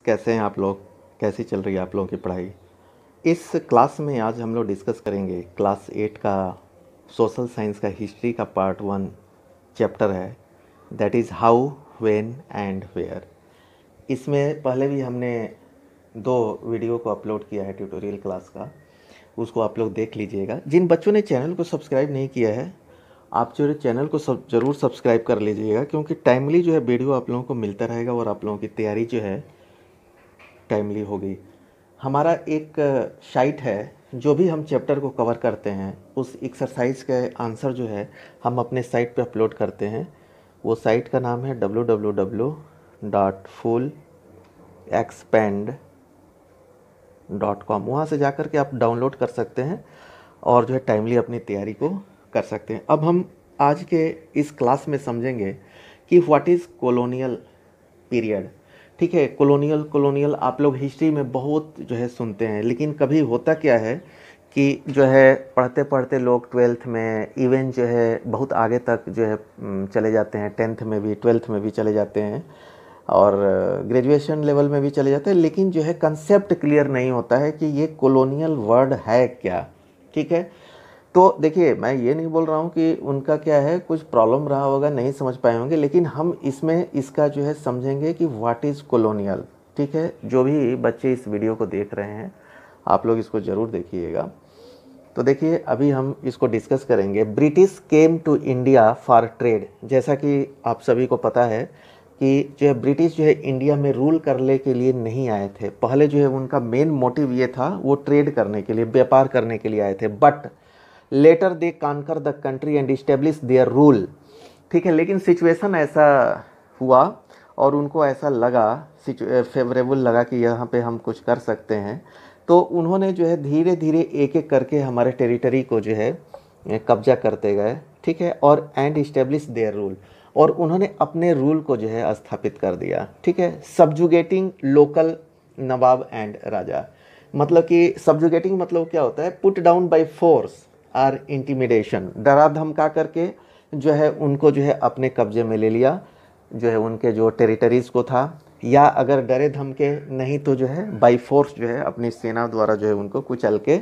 कैसे हैं आप लोग? कैसी चल रही है आप लोगों की पढ़ाई? इस क्लास में आज हम लोग डिस्कस करेंगे क्लास 8 का सोशल साइंस का हिस्ट्री का पार्ट 1 चैप्टर है, that is how, when and where. इसमें पहले भी हमने 2 वीडियो को अपलोड किया है ट्यूटोरियल क्लास का, उसको आप लोग देख लीजिएगा। जिन बच्चों ने चैनल को सब्सक्राइब नहीं किया है, आप जो है चैनल को ज़रूर सब्सक्राइब कर लीजिएगा, क्योंकि टाइमली जो है वीडियो आप लोगों को मिलता रहेगा और आप लोगों की तैयारी जो है टाइमली होगी। हमारा एक साइट है, जो भी हम चैप्टर को कवर करते हैं उस एक्सरसाइज के आंसर जो है हम अपने साइट पे अपलोड करते हैं। वो साइट का नाम है www.fullexpand.com। वहाँ से जाकर के आप डाउनलोड कर सकते हैं और जो है टाइमली अपनी तैयारी को कर सकते हैं। अब हम आज के इस क्लास में समझेंगे कि व्हाट इज़ कॉलोनियल पीरियड। ठीक है, कॉलोनियल आप लोग हिस्ट्री में बहुत जो है सुनते हैं, लेकिन कभी होता क्या है कि जो है पढ़ते पढ़ते लोग 12th में, इवन जो है बहुत आगे तक जो है चले जाते हैं, 10th में भी 12th में भी चले जाते हैं और ग्रेजुएशन लेवल में भी चले जाते हैं, लेकिन जो है कंसेप्ट क्लियर नहीं होता है कि ये कॉलोनियल वर्ड है क्या। ठीक है, तो देखिए, मैं ये नहीं बोल रहा हूँ कि उनका क्या है कुछ प्रॉब्लम रहा होगा, नहीं समझ पाए होंगे, लेकिन हम इसमें इसका जो है समझेंगे कि व्हाट इज़ कॉलोनियल। ठीक है, जो भी बच्चे इस वीडियो को देख रहे हैं आप लोग इसको ज़रूर देखिएगा। तो देखिए, अभी हम इसको डिस्कस करेंगे। British came to India for trade. जैसा कि आप सभी को पता है कि जो है ब्रिटिश जो है इंडिया में रूल करने के लिए नहीं आए थे। पहले जो है उनका मेन मोटिव ये था, वो ट्रेड करने के लिए, व्यापार करने के लिए आए थे, but later they conquer the country and establish their rule. ठीक है, लेकिन सिचुएशन ऐसा हुआ और उनको ऐसा लगा, फेवरेबल लगा कि यहाँ पे हम कुछ कर सकते हैं, तो उन्होंने जो है धीरे धीरे एक एक करके हमारे टेरिटरी को जो है कब्जा करते गए। ठीक है, और एंड इस्टेब्लिश देयर रूल, और उन्होंने अपने रूल को जो है स्थापित कर दिया। ठीक है, सब्जुगेटिंग लोकल नवाब एंड राजा। मतलब कि सब्जुगेटिंग मतलब क्या होता है, put down by force or intimidation. डरा धमका करके जो है उनको जो है अपने कब्जे में ले लिया, जो है उनके जो टेरिटरीज़ को था, या अगर डरे धमके नहीं तो जो है बाई फोर्स जो है अपनी सेना द्वारा जो है उनको कुचल के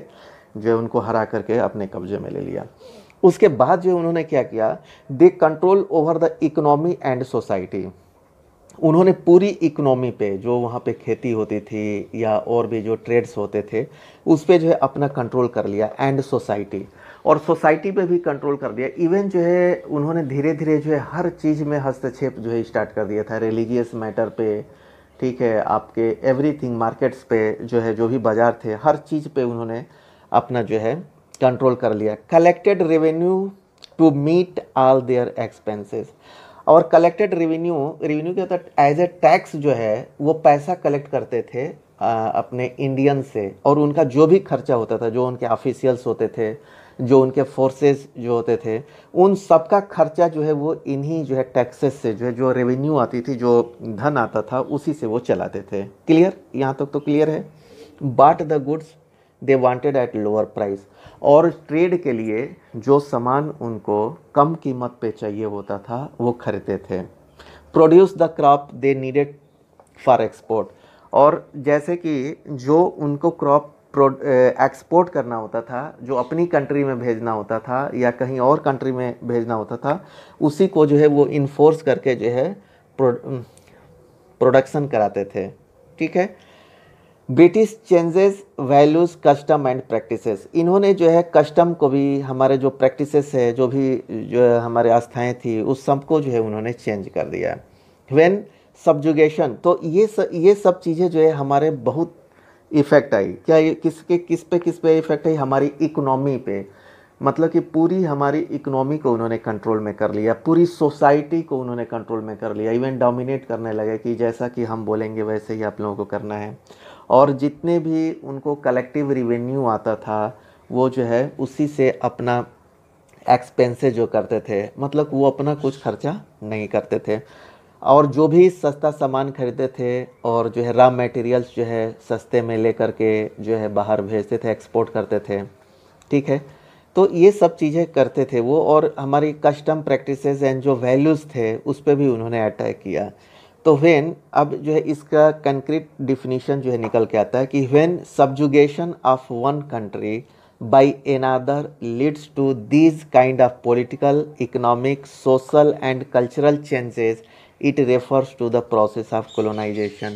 जो है उनको हरा करके अपने कब्जे में ले लिया। उसके बाद जो उन्होंने क्या किया, they control over the economy and society. उन्होंने पूरी इकोनॉमी पे, जो वहाँ पे खेती होती थी या और भी जो ट्रेड्स होते थे, उस पे जो है अपना कंट्रोल कर लिया, एंड सोसाइटी, और सोसाइटी पे भी कंट्रोल कर दिया। इवन जो है उन्होंने धीरे धीरे जो है हर चीज़ में हस्तक्षेप जो है स्टार्ट कर दिया था, रिलीजियस मैटर पे, ठीक है, आपके एवरीथिंग, मार्केट्स पे जो है, जो भी बाज़ार थे, हर चीज़ पे उन्होंने अपना जो है कंट्रोल कर लिया। Collected revenue to meet all their expenses. और कलेक्टेड रेवेन्यू क्या होता है, एज ए टैक्स जो है वो पैसा कलेक्ट करते थे अपने इंडियन से, और उनका जो भी खर्चा होता था, जो उनके ऑफिशियल्स होते थे, जो उनके फोर्सेस जो होते थे, उन सब का खर्चा जो है वो इन्हीं जो है टैक्सेस से, जो है जो रेवेन्यू आती थी, जो धन आता था, उसी से वो चलाते थे। क्लियर? यहाँ तक तो क्लियर है। बाट the goods they wanted at lower price. और ट्रेड के लिए जो सामान उनको कम कीमत पे चाहिए होता था वो खरीदते थे। Produce the crop they needed for export. और जैसे कि जो उनको क्रॉप एक्सपोर्ट करना होता था, जो अपनी कंट्री में भेजना होता था या कहीं और कंट्री में भेजना होता था, उसी को जो है वो इन्फोर्स करके जो है प्रोडक्शन कराते थे। ठीक है, British changes values custom and practices. इन्होंने जो है कस्टम को भी, हमारे जो प्रैक्टिसेस है, जो भी जो हमारे आस्थाएं थी, उस सब को जो है उन्होंने चेंज कर दिया। व्हेन सब्जुगेशन, तो ये सब चीज़ें जो है हमारे बहुत इफ़ेक्ट आई। क्या ये किस पे इफ़ेक्ट आई? हमारी इकोनॉमी पे। मतलब कि पूरी हमारी इकोनॉमी को उन्होंने कंट्रोल में कर लिया, पूरी सोसाइटी को उन्होंने कंट्रोल में कर लिया, इवन डोमिनेट करने लगे कि जैसा कि हम बोलेंगे वैसे ही आप लोगों को करना है। और जितने भी उनको कलेक्टिव रेवेन्यू आता था, वो जो है उसी से अपना एक्सपेंसेस जो करते थे, मतलब वो अपना कुछ खर्चा नहीं करते थे। और जो भी सस्ता सामान खरीदते थे और जो है रॉ मटेरियल्स जो है सस्ते में लेकर के जो है बाहर भेजते थे, एक्सपोर्ट करते थे। ठीक है, तो ये सब चीज़ें करते थे वो। और हमारी कस्टम प्रैक्टिसेस एंड जो वैल्यूज़ थे उस पर भी उन्होंने अटैक किया। तो व्हेन, अब जो है इसका कंक्रीट डिफिनीशन जो है निकल के आता है कि when subjugation of one country by another leads to these kind of political, economic, social and cultural changes, it refers to the process of colonization।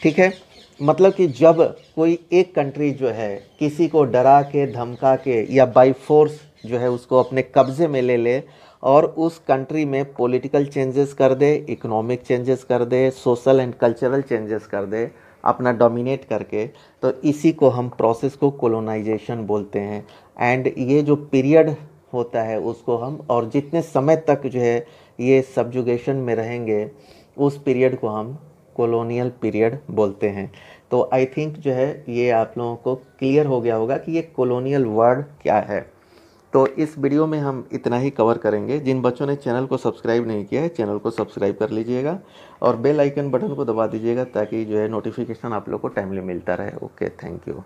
ठीक है, मतलब कि जब कोई एक कंट्री जो है किसी को डरा के धमका के या बाई फोर्स जो है उसको अपने कब्जे में ले ले और उस कंट्री में पॉलिटिकल चेंजेस कर दे, इकोनॉमिक चेंजेस कर दे, सोशल एंड कल्चरल चेंजेस कर दे अपना डोमिनेट करके, तो इसी को हम प्रोसेस को कोलोनाइजेशन बोलते हैं। एंड ये जो पीरियड होता है उसको हम, और जितने समय तक जो है ये सब्जुगेशन में रहेंगे उस पीरियड को हम कॉलोनियल पीरियड बोलते हैं। तो आई थिंक जो है ये आप लोगों को क्लियर हो गया होगा कि ये कॉलोनियल वर्ड क्या है। तो इस वीडियो में हम इतना ही कवर करेंगे। जिन बच्चों ने चैनल को सब्सक्राइब नहीं किया है, चैनल को सब्सक्राइब कर लीजिएगा और बेल आइकन बटन को दबा दीजिएगा ताकि जो है नोटिफिकेशन आप लोग को टाइमली मिलता रहे। Okay, thank you.